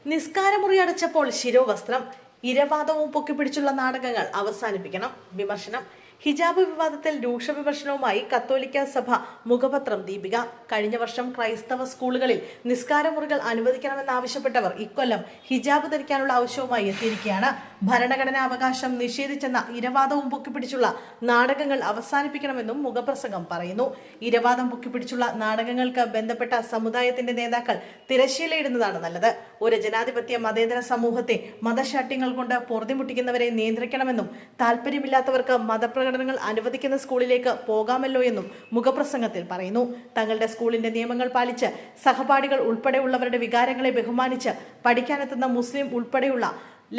നിസ്കാരമുറി അടച്ചപ്പോൾ ശിരോവസ്ത്രം, ഇരവാദവും പൊക്കിപ്പിടിച്ചുള്ള നാടകങ്ങൾ അവസാനിപ്പിക്കണം. വിമർശനം. ഹിജാബ് വിവാദത്തിൽ രൂക്ഷ വിമർശനവുമായി കത്തോലിക്ക സഭ മുഖപത്രം ദീപിക. കഴിഞ്ഞ വർഷം ക്രൈസ്തവ സ്കൂളുകളിൽ നിസ്കാരമുറികൾ അനുവദിക്കണമെന്നാവശ്യപ്പെട്ടവർ ഇക്കൊല്ലം ഹിജാബ് ധരിക്കാനുള്ള ആവശ്യവുമായി എത്തിയിരിക്കുകയാണ്. ഭരണഘടനാ അവകാശം നിഷേധിച്ചെന്ന ഇരവാദവും പൊക്കിപ്പിടിച്ചുള്ള നാടകങ്ങൾ അവസാനിപ്പിക്കണമെന്നും മുഖപ്രസംഗം പറയുന്നു. ഇരവാദം പൊക്കിപ്പിടിച്ചുള്ള നാടകങ്ങൾക്ക് ബന്ധപ്പെട്ട സമുദായത്തിന്റെ നേതാക്കൾ തിരശ്ശീലയിടുന്നതാണ് നല്ലത്. ഒരു ജനാധിപത്യ മതേതര സമൂഹത്തെ മതശാഠ്യങ്ങൾ കൊണ്ട് പൊറുതിമുട്ടിക്കുന്നവരെ നിയന്ത്രിക്കണമെന്നും താല്പര്യമില്ലാത്തവർക്ക് മതപ്രകടനങ്ങൾ അനുവദിക്കുന്ന സ്കൂളിലേക്ക് പോകാമല്ലോ എന്നും മുഖപ്രസംഗത്തിൽ പറയുന്നു. തങ്ങളുടെ സ്കൂളിന്റെ നിയമങ്ങൾ പാലിച്ച് സഹപാഠികൾ ഉൾപ്പെടെയുള്ളവരുടെ വികാരങ്ങളെ ബഹുമാനിച്ച് പഠിക്കാനെത്തുന്ന മുസ്ലിം ഉൾപ്പെടെയുള്ള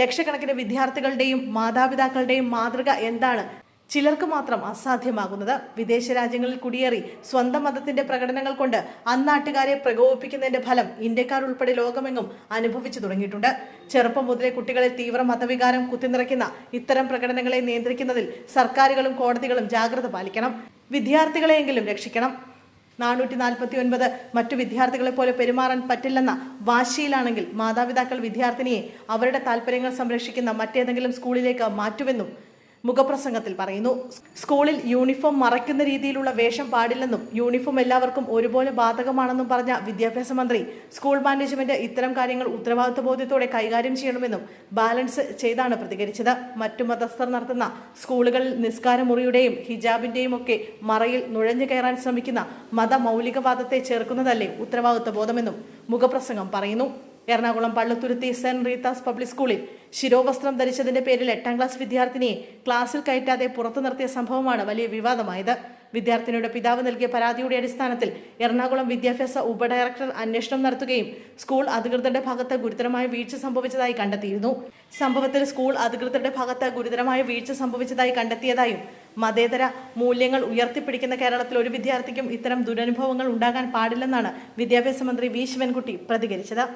ലക്ഷക്കണക്കിന് വിദ്യാർത്ഥികളുടെയും മാതാപിതാക്കളുടെയും മാതൃക എന്താണ് ചിലർക്ക് മാത്രം അസാധ്യമാകുന്നത്? വിദേശ രാജ്യങ്ങളിൽ കുടിയേറി സ്വന്തം മതത്തിന്റെ പ്രകടനങ്ങൾ കൊണ്ട് അന്നാട്ടുകാരെ പ്രകോപിപ്പിക്കുന്നതിന്റെ ഫലം ഇന്ത്യക്കാർ ഉൾപ്പെടെ ലോകമെങ്ങും അനുഭവിച്ചു തുടങ്ങിയിട്ടുണ്ട്. ചെറുപ്പം മുതലേ കുട്ടികളെ തീവ്ര മതവികാരം കുത്തിനിറയ്ക്കുന്ന ഇത്തരം പ്രകടനങ്ങളെ നിയന്ത്രിക്കുന്നതിൽ സർക്കാരുകളും കോടതികളും ജാഗ്രത പാലിക്കണം. വിദ്യാർത്ഥികളെയെങ്കിലും രക്ഷിക്കണം. 449 മറ്റു വിദ്യാർത്ഥികളെ പോലെ പെരുമാറാൻ പറ്റില്ലെന്ന വാശിയിലാണെങ്കിൽ മാതാപിതാക്കൾ വിദ്യാർത്ഥിനിയെ അവരുടെ താല്പര്യങ്ങൾ സംരക്ഷിക്കുന്ന മറ്റേതെങ്കിലും സ്കൂളിലേക്ക് മാറ്റുമെന്നും മുഖപ്രസംഗത്തിൽ പറയുന്നു. സ്കൂളിൽ യൂണിഫോം മറയ്ക്കുന്ന രീതിയിലുള്ള വേഷം പാടില്ലെന്നും യൂണിഫോം എല്ലാവർക്കും ഒരുപോലെ ബാധകമാണെന്നും പറഞ്ഞ വിദ്യാഭ്യാസ മന്ത്രി സ്കൂൾ മാനേജ്മെന്റ് ഇത്തരം കാര്യങ്ങൾ ഉത്തരവാദിത്വബോധത്തോടെ കൈകാര്യം ചെയ്യണമെന്നും ബാലൻസ് ചെയ്താണ് പ്രതികരിച്ചത്. മറ്റു മതസ്ഥർ നടത്തുന്ന സ്കൂളുകളിൽ നിസ്കാരമുറിയുടെയും ഹിജാബിന്റെയും ഒക്കെ മറയിൽ നുഴഞ്ഞു കയറാൻ ശ്രമിക്കുന്ന മതമൗലികവാദത്തെ ചേർക്കുന്നതല്ലേ ഉത്തരവാദിത്വബോധമെന്നും മുഖപ്രസംഗം പറയുന്നു. എറണാകുളം പള്ളുത്തുരുത്തി സെന്റ് റീത്താസ് പബ്ലിക് സ്കൂളിൽ ശിരോവസ്ത്രം ധരിച്ചതിന്റെ പേരിൽ 8ാം ക്ലാസ് വിദ്യാർത്ഥിനിയെ ക്ലാസ്സിൽ കയറ്റാതെ പുറത്തു നിർത്തിയ സംഭവമാണ് വലിയ വിവാദമായത്. വിദ്യാർത്ഥിനിയുടെ പിതാവ് നൽകിയ പരാതിയുടെ അടിസ്ഥാനത്തിൽ എറണാകുളം വിദ്യാഭ്യാസ ഉപഡയറക്ടർ അന്വേഷണം നടത്തുകയും സ്കൂൾ അധികൃതരുടെ ഭാഗത്ത് ഗുരുതരമായ വീഴ്ച സംഭവിച്ചതായി കണ്ടെത്തിയിരുന്നു. സംഭവത്തിൽ സ്കൂൾ അധികൃതരുടെ ഭാഗത്ത് ഗുരുതരമായ വീഴ്ച സംഭവിച്ചതായി കണ്ടെത്തിയതായും മതേതര മൂല്യങ്ങൾ ഉയർത്തിപ്പിടിക്കുന്ന കേരളത്തിൽ ഒരു വിദ്യാർത്ഥിക്കും ഇത്തരം ദുരനുഭവങ്ങൾ ഉണ്ടാകാൻ പാടില്ലെന്നാണ് വിദ്യാഭ്യാസ മന്ത്രി വി ശിവൻകുട്ടി പ്രതികരിച്ചത്.